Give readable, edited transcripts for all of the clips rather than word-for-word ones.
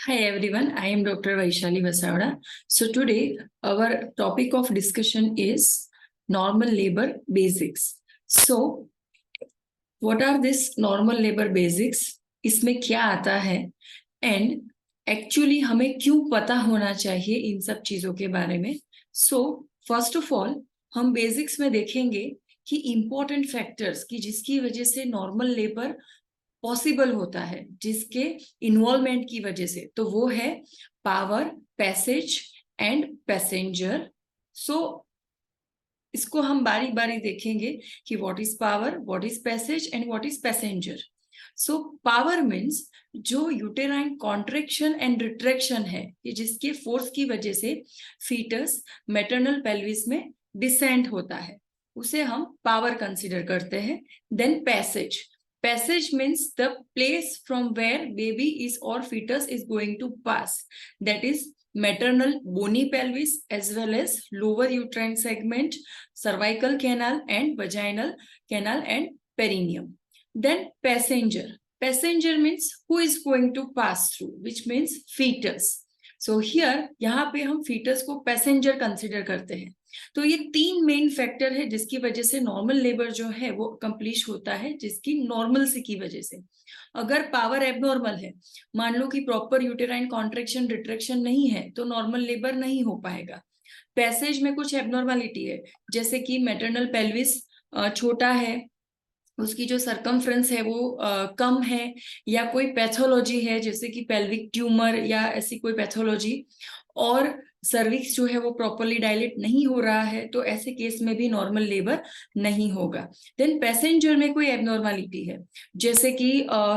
Hi everyone, I am Dr. Vaishali Vasavada. So today our topic of discussion is normal labor basics. So what are this normal labor basics? इसमें क्या आता है and actually हमें क्यों पता होना चाहिए इन सब चीजों के बारे में. सो फर्स्ट ऑफ ऑल हम बेसिक्स में देखेंगे कि इम्पोर्टेंट फैक्टर्स की जिसकी वजह से नॉर्मल लेबर पॉसिबल होता है, जिसके इन्वॉल्वमेंट की वजह से, तो वो है power, passage and passenger. So इसको हम बारी बारी देखेंगे कि what is power, what is passage and what is passenger. So power means जो यूटेराइन कॉन्ट्रैक्शन एंड रिट्रैक्शन है, कि जिसके फोर्स की वजह से फीटस मैटरनल पेल्विस में डिसेंट होता है, उसे हम पावर कंसीडर करते हैं. Then passage. Passage means the place from where baby is or fetus is going to pass. That is maternal bony pelvis as well as lower uterine segment, cervical canal and vaginal canal and perineum. Then passenger. Passenger means who is going to pass through, which means fetus. So here यहाँ पे हम fetus को passenger consider करते हैं. तो ये तीन main factor है जिसकी वजह से नॉर्मल लेबर जो है वो कंप्लीट होता है, जिसकी नॉर्मल सी की वजह से. अगर पावर एबनॉर्मल है, मान लो कि प्रॉपर यूटेराइन कॉन्ट्रैक्शन रिट्रैक्शन नहीं है, तो नॉर्मल लेबर नहीं हो पाएगा. पैसेज में कुछ एबनॉर्मलिटी है, जैसे कि मैटरनल पेल्विस छोटा है, उसकी जो सरकमफ्रेंस है वो कम है, या कोई पैथोलॉजी है जैसे कि पेल्विक ट्यूमर या ऐसी कोई पैथोलॉजी, और सर्विक्स जो है वो प्रॉपरली डायलेट नहीं हो रहा है, तो ऐसे केस में भी नॉर्मल लेबर नहीं होगा. देन पैसेंजर में कोई एबनॉर्मलिटी है, जैसे कि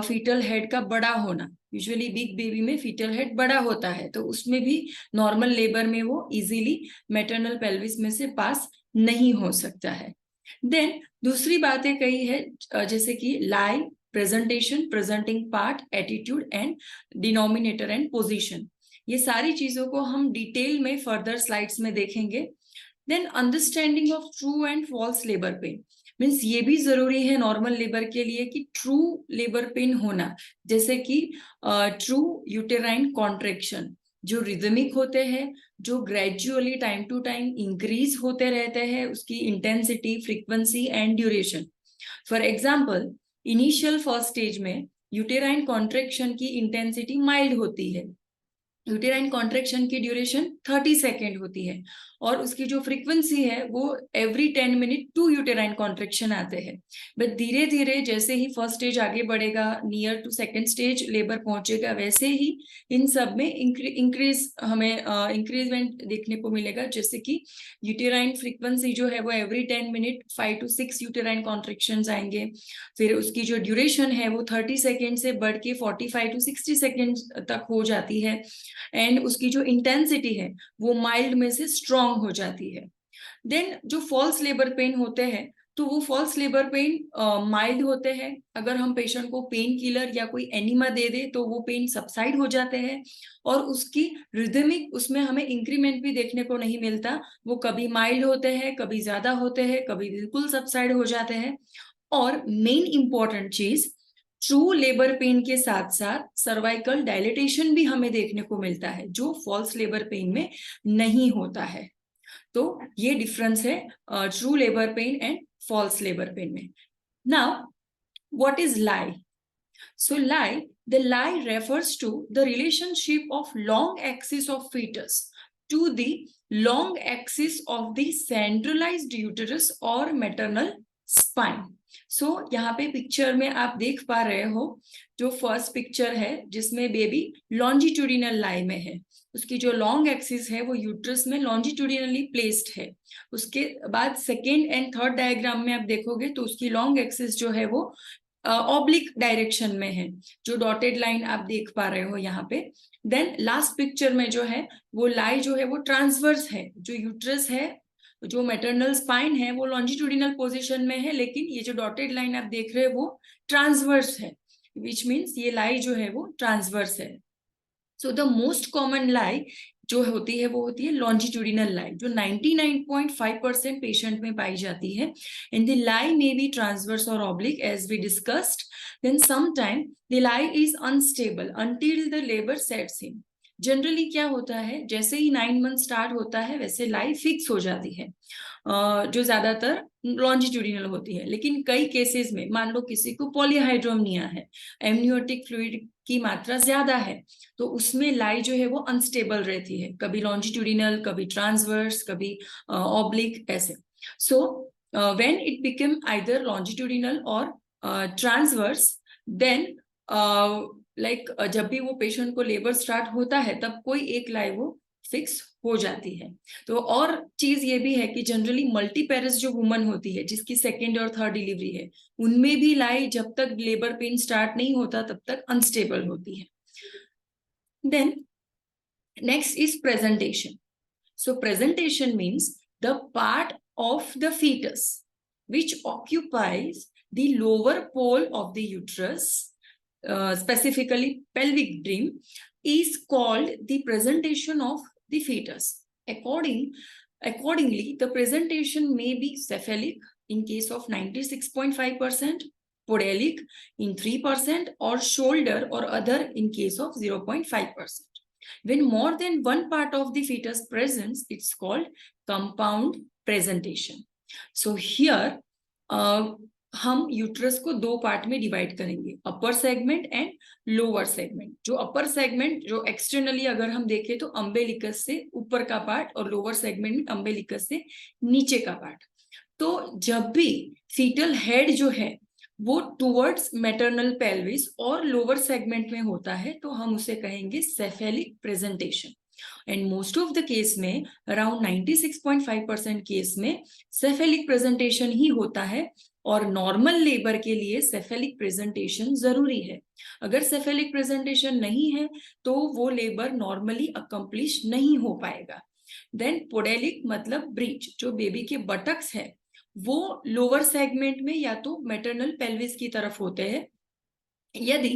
फीटल हेड का बड़ा होना. यूजुअली बिग बेबी में फीटल हेड बड़ा होता है, तो उसमें भी नॉर्मल लेबर में वो इजीली मैटरनल पेल्विस में से पास नहीं हो सकता है. देन दूसरी बातें कही है, जैसे कि lie, presentation, presenting part, attitude and denominator and position. ये सारी चीजों को हम डिटेल में फर्दर स्लाइड्स में देखेंगे. Then understanding of true and false labour pain. Means ये भी जरूरी है नॉर्मल लेबर के लिए कि ट्रू लेबर पेन होना, जैसे कि ट्रू यूटेराइन कॉन्ट्रैक्शन जो रिदमिक होते हैं, जो gradually time to time increase होते रहते हैं, उसकी intensity, frequency and duration. For example, initial first stage में यूटेराइन कॉन्ट्रैक्शन की इंटेंसिटी माइल्ड होती है, यूटेराइन कॉन्ट्रैक्शन की ड्यूरेशन 30 सेकेंड होती है, और उसकी जो फ्रीक्वेंसी है वो एवरी 10 मिनट 2 यूटेराइन कॉन्ट्रैक्शन आते हैं. बट धीरे धीरे जैसे ही फर्स्ट स्टेज आगे बढ़ेगा, near to second stage labour पहुंचेगा, वैसे ही इन सब में इंक्रीज हमें इंक्रीजमेंट देखने को मिलेगा. जैसे कि यूटेराइन फ्रीक्वेंसी जो है वो every 10 minute 5 to 6 uterine contraction आएंगे. फिर उसकी जो ड्यूरेशन है वो 30 सेकेंड से बढ़ के 45 to 60 सेकेंड तक हो जाती है, एंड उसकी जो इंटेंसिटी है वो माइल्ड में से स्ट्रॉन्ग हो जाती है. देन जो फॉल्स लेबर पेन होते हैं, तो वो फॉल्स लेबर पेन माइल्ड होते हैं. अगर हम पेशेंट को पेन किलर या कोई एनिमा दे दे तो वो पेन सबसाइड हो जाते हैं, और उसकी रिदमिक उसमें हमें इंक्रीमेंट भी देखने को नहीं मिलता. वो कभी माइल्ड होते हैं, कभी ज्यादा होते हैं, कभी बिल्कुल सबसाइड हो जाते हैं. और मेन इंपॉर्टेंट चीज, ट्रू लेबर पेन के साथ साथ सर्वाइकल डायलिटेशन भी हमें देखने को मिलता है, जो फॉल्स लेबर पेन में नहीं होता है. तो ये डिफरेंस है true labour pain and false labour pain में. Now what is lie? So lie, the lie refers to the relationship of long axis of fetus to the long axis of the centralized uterus or maternal spine. सो यहाँ पे picture में आप देख पा रहे हो, जो फर्स्ट पिक्चर है जिसमें बेबी लॉन्जिट्यूडिनल लाई में है, उसकी जो लॉन्ग एक्सिस है वो यूट्रस में लॉन्जिट्यूडिनली प्लेस्ड है. उसके बाद सेकेंड एंड थर्ड डायग्राम में आप देखोगे तो उसकी लॉन्ग एक्सिस जो है वो ऑब्लिक डायरेक्शन में है, जो डॉटेड लाइन आप देख पा रहे हो यहाँ पे. देन लास्ट पिक्चर में जो है वो लाई जो है वो ट्रांसवर्स है, जो यूट्रस है, जो मैटरनल स्पाइन है वो लॉन्जिट्यूडिनल पोजीशन में है, लेकिन ये जो डॉटेड लाइन आप देख रहे हो वो ट्रांसवर्स है, विच मीन्स ये लाई जो है वो ट्रांसवर्स है. सो द मोस्ट कॉमन लाई जो होती है वो होती है लॉन्जिट्यूडिनल लाई, जो 99.5% पेशेंट में पाई जाती है. And the lie may be transverse और oblique as we discussed. Then sometime the lie is unstable until the labour sets in. Generally क्या होता है, जैसे ही 9 मंथ स्टार्ट होता है वैसे लाई फिक्स हो जाती है, जो ज्यादातर लॉन्जिट्यूडिनल होती है. लेकिन कई केसेस में मान लो किसी को पॉलीहाइड्रोमनिया है, एमनियोटिक फ्लूइड की मात्रा ज्यादा है, तो उसमें लाई जो है वो अनस्टेबल रहती है, कभी लॉन्जिट्यूडिनल, कभी ट्रांसवर्स, कभी ऑब्लिक, ऐसे. So when it become either longitudinal और ट्रांसवर्स, देन जब भी वो पेशेंट को लेबर स्टार्ट होता है तब कोई एक लाई वो फिक्स हो जाती है. तो और चीज ये भी है कि जनरली मल्टीपेरस जो वुमन होती है जिसकी सेकेंड और थर्ड डिलीवरी है, उनमें भी लाई जब तक लेबर पेन स्टार्ट नहीं होता तब तक अनस्टेबल होती है. Then next is presentation. So presentation means the part of the fetus which occupies the lower pole of the uterus, specifically pelvic rim, is called the presentation of the fetus. Accordingly, the presentation may be cephalic in case of 96.5%, podalic in 3%, or shoulder or other in case of 0.5%. When more than one part of the fetus presents, it's called compound presentation. So here हम uterus को दो part में divide करेंगे, upper segment and lower segment. जो upper segment जो externally अगर हम देखें तो अम्बेलिकस से ऊपर का पार्ट, और लोअर सेगमेंट में अम्बेलिकस से नीचे का पार्ट. तो जब भी फीटल हेड जो है वो टुवर्ड्स मैटरनल पेल्विस और लोअर सेगमेंट में होता है तो हम उसे कहेंगे cephalic presentation. And most of the case में अराउंड 96.5% केस में सेफेलिक प्रेजेंटेशन ही होता है, और नॉर्मल लेबर के लिए सेफेलिक प्रेजेंटेशन जरूरी है. अगर सेफेलिक प्रेजेंटेशन नहीं है तो वो लेबर नॉर्मली अकम्प्लिश नहीं हो पाएगा. देन पोडेलिक मतलब ब्रीच, जो बेबी के बटक्स है वो लोअर सेगमेंट में या तो मैटरनल पेल्विस की तरफ होते हैं. यदि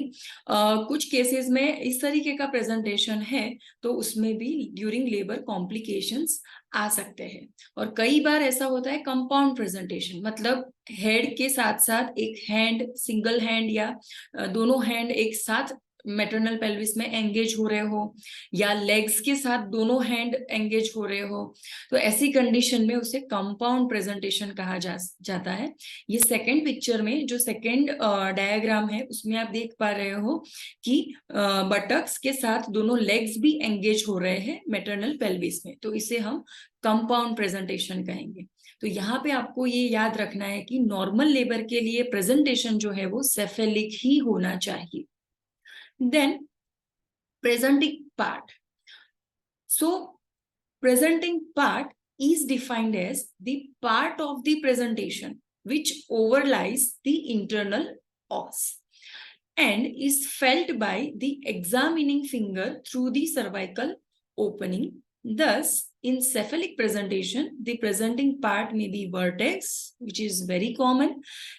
कुछ केसेस में इस तरीके का प्रेजेंटेशन है तो उसमें भी ड्यूरिंग लेबर कॉम्प्लिकेशंस आ सकते हैं. और कई बार ऐसा होता है कंपाउंड प्रेजेंटेशन, मतलब हेड के साथ साथ एक हैंड, सिंगल हैंड या दोनों हैंड एक साथ मैटरनल पेल्विस में एंगेज हो रहे हो, या लेग्स के साथ दोनों हैंड एंगेज हो रहे हो, तो ऐसी कंडीशन में उसे कंपाउंड प्रेजेंटेशन कहा जाता है. ये सेकंड पिक्चर में जो सेकंड डायग्राम है उसमें आप देख पा रहे हो कि बटक्स के साथ दोनों लेग्स भी एंगेज हो रहे हैं मैटरनल पेल्विस में, तो इसे हम कंपाउंड प्रेजेंटेशन कहेंगे. तो यहाँ पे आपको ये याद रखना है कि नॉर्मल लेबर के लिए प्रेजेंटेशन जो है वो सेफेलिक ही होना चाहिए. Then presenting part. So presenting part is defined as the part of the presentation which overlies the internal os and is felt by the examining finger through the cervical opening. Thus, in cephalic presentation, the presenting part may be vertex, which is very common,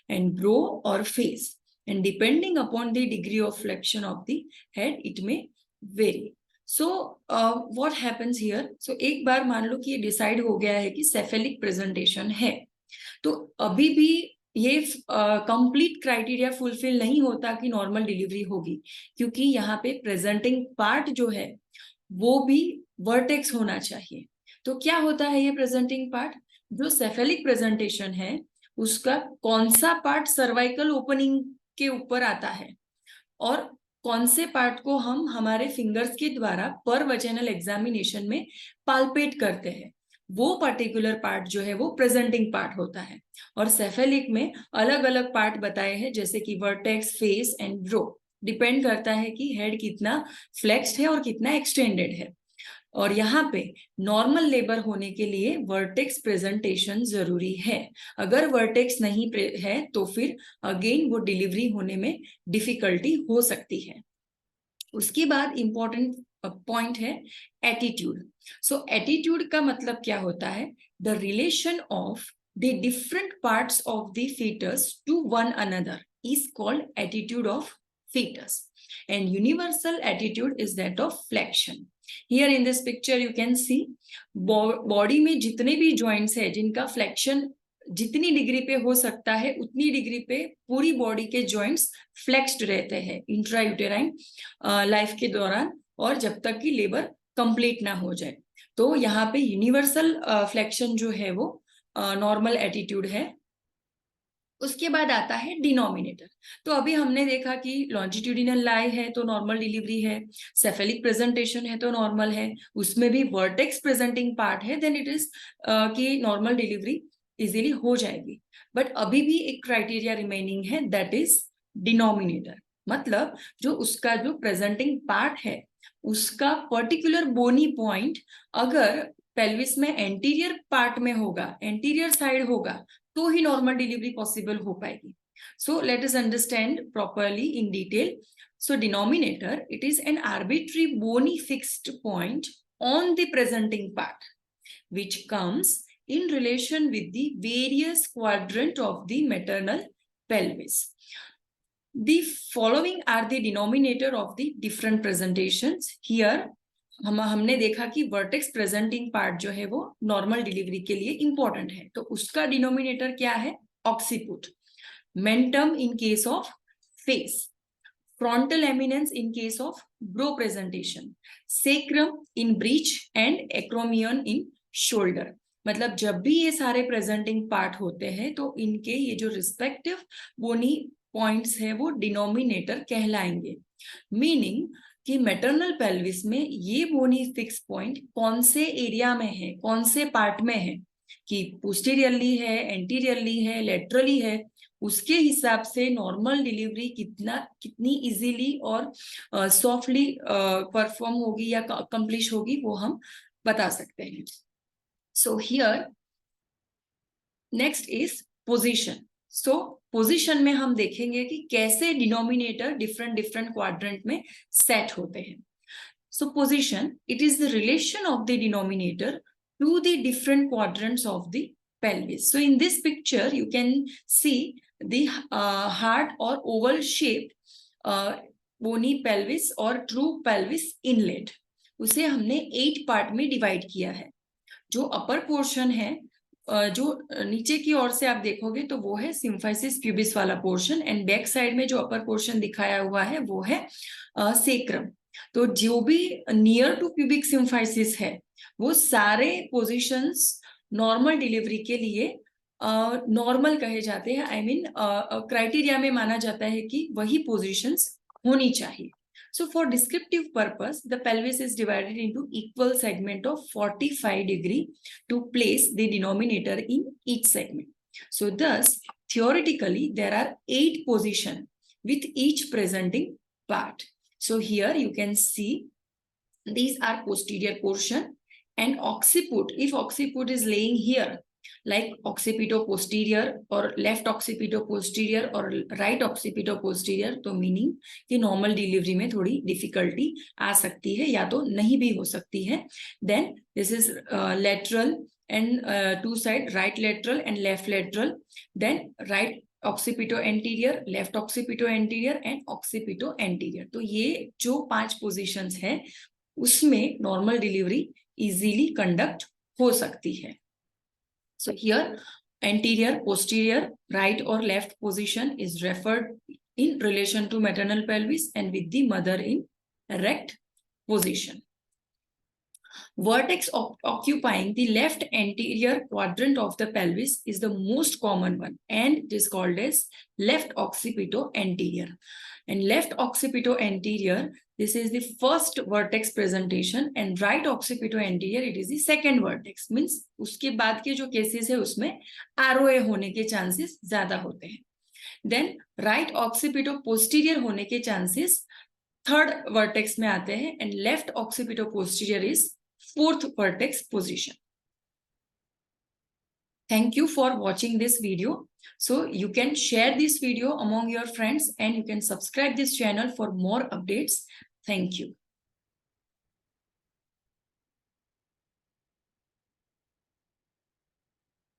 and brow or face. And depending upon the degree of flexion of the head, it may vary. So what happens here? So एक बार मान लो कि ये decide हो गया है कि cephalic presentation है, तो अभी भी ये कंप्लीट क्राइटेरिया फुलफिल नहीं होता कि नॉर्मल डिलीवरी होगी, क्योंकि यहाँ पे प्रेजेंटिंग पार्ट जो है वो भी वर्टेक्स होना चाहिए. तो क्या होता है ये प्रेजेंटिंग पार्ट? जो सेफेलिक प्रेजेंटेशन है उसका कौन सा पार्ट सर्वाइकल ओपनिंग के ऊपर आता है और कौन से पार्ट को हम हमारे फिंगर्स के द्वारा पर वजेनल एग्जामिनेशन में पाल्पेट करते हैं, वो पर्टिकुलर पार्ट जो है वो प्रेजेंटिंग पार्ट होता है. और सेफेलिक में अलग अलग पार्ट बताए हैं, जैसे कि vertex, face and bro. Depend करता है कि हेड कितना फ्लेक्स्ड है और कितना एक्सटेंडेड है. और यहाँ पे नॉर्मल लेबर होने के लिए वर्टेक्स प्रेजेंटेशन जरूरी है. अगर वर्टेक्स नहीं है तो फिर अगेन वो डिलीवरी होने में डिफिकल्टी हो सकती है. उसके बाद इंपॉर्टेंट पॉइंट है एटीट्यूड. सो एटीट्यूड का मतलब क्या होता है? The relation of the different parts of the fetus to one another is called attitude of fetus. And universal attitude is that of flexion. Here in this picture you can see body में जितने भी joints है जिनका flexion जितनी degree पे हो सकता है उतनी डिग्री पे पूरी बॉडी के जॉइंट्स फ्लेक्स्ड रहते हैं इंट्रायूटेराइन लाइफ के दौरान और जब तक कि लेबर कंप्लीट ना हो जाए. तो यहाँ पे यूनिवर्सल फ्लेक्शन जो है वो नॉर्मल एटीट्यूड है. उसके बाद आता है डिनोमिनेटर. तो अभी हमने देखा कि लॉन्जिट्यूडिनल लाई है तो नॉर्मल डिलीवरी है, सेफेलिक प्रेजेंटेशन है तो नॉर्मल है, उसमें भी वर्टेक्स प्रेजेंटिंग पार्ट है, देन इट इज कि नॉर्मल डिलीवरी इजीली हो जाएगी. बट अभी भी एक क्राइटेरिया रिमेनिंग है, दैट इज डिनोमिनेटर. मतलब जो उसका जो प्रेजेंटिंग पार्ट है उसका पर्टिकुलर बोनी पॉइंट अगर पेल्विस में एंटीरियर पार्ट में होगा, एंटीरियर साइड होगा, तो ही नॉर्मल डिलीवरी पॉसिबल हो पाएगी. So let us understand properly in detail. So denominator, it is an arbitrary bony fixed point on the presenting part which comes in relation with the various quadrant of the maternal pelvis. The following are the denominator of the different presentations. Here हमने देखा कि vertex presenting part जो है वो normal delivery के लिए important है, तो उसका डिनोमिनेटर क्या है? Occiput. Mentum in case of face, frontal eminence in case of brow presentation, sacrum in breech and acromion in shoulder. मतलब जब भी ये सारे प्रेजेंटिंग पार्ट होते हैं तो इनके ये जो रिस्पेक्टिव बोनी पॉइंट्स है वो डिनोमिनेटर कहलाएंगे. मीनिंग कि मैटरनल पेल्विस में ये बोनी फिक्स पॉइंट कौन से एरिया में है, कौन से पार्ट में है, कि पोस्टीरियरली है, एंटीरियरली है, लेटरली है, उसके हिसाब से नॉर्मल डिलीवरी कितनी इजीली और सॉफ्टली परफॉर्म होगी या कंप्लीट होगी वो हम बता सकते हैं. So here next is position. So position में हम देखेंगे कि कैसे डिनोमिनेटर डिफरेंट क्वाड्रेंट में सेट होते हैं. So position, it is the relation of the denominator to the different quadrants of the pelvis. So in this picture you can see the hard or oval shaped bony pelvis or true pelvis inlet. उसे हमने 8 part में divide किया है. जो upper portion है, जो नीचे की ओर से आप देखोगे तो वो है सिम्फाइसिस प्यूबिस वाला पोर्शन, एंड बैक साइड में जो अपर पोर्शन दिखाया हुआ है वो है सेक्रम. तो जो भी नियर टू प्यूबिक सिम्फाइसिस है वो सारे पोजीशंस नॉर्मल डिलीवरी के लिए नॉर्मल कहे जाते हैं. आई मीन क्राइटेरिया में माना जाता है कि वही पोजीशंस होनी चाहिए. So for descriptive purpose, the pelvis is divided into equal segment of 45 degree to place the denominator in each segment. So thus, theoretically, there are 8 positions with each presenting part. So here you can see these are posterior portion and occiput. If occiput is laying here, like occipito-posterior or left occipito-posterior or right occipito-posterior, तो meaning कि normal delivery में थोड़ी difficulty आ सकती है या तो नहीं भी हो सकती है. Then this is lateral and two side, right lateral and left lateral, then right occipito anterior, left occipito anterior and occipito anterior. तो ये जो 5 पोजीशंस है उसमें नॉर्मल डिलीवरी इजीली कंडक्ट हो सकती है. So here anterior, posterior, right or left position is referred in relation to maternal pelvis and with the mother in erect position. Vertex occupying the left anterior quadrant of the pelvis is the most common one and it is called as left occipito-anterior. And left occipito-anterior, this is the first vertex presentation, and right occipito-anterior, it is the second vertex. Means उसके बाद के जो cases है उसमें ROA होने के chances ज्यादा होते हैं. देन राइट occipito-posterior होने के चांसेस थर्ड वर्टेक्स में आते हैं, and left occipito-posterior is fourth vertex position. Thank you for watching this video. So you can share this video among your friends and you can subscribe this channel for more updates. Thank you.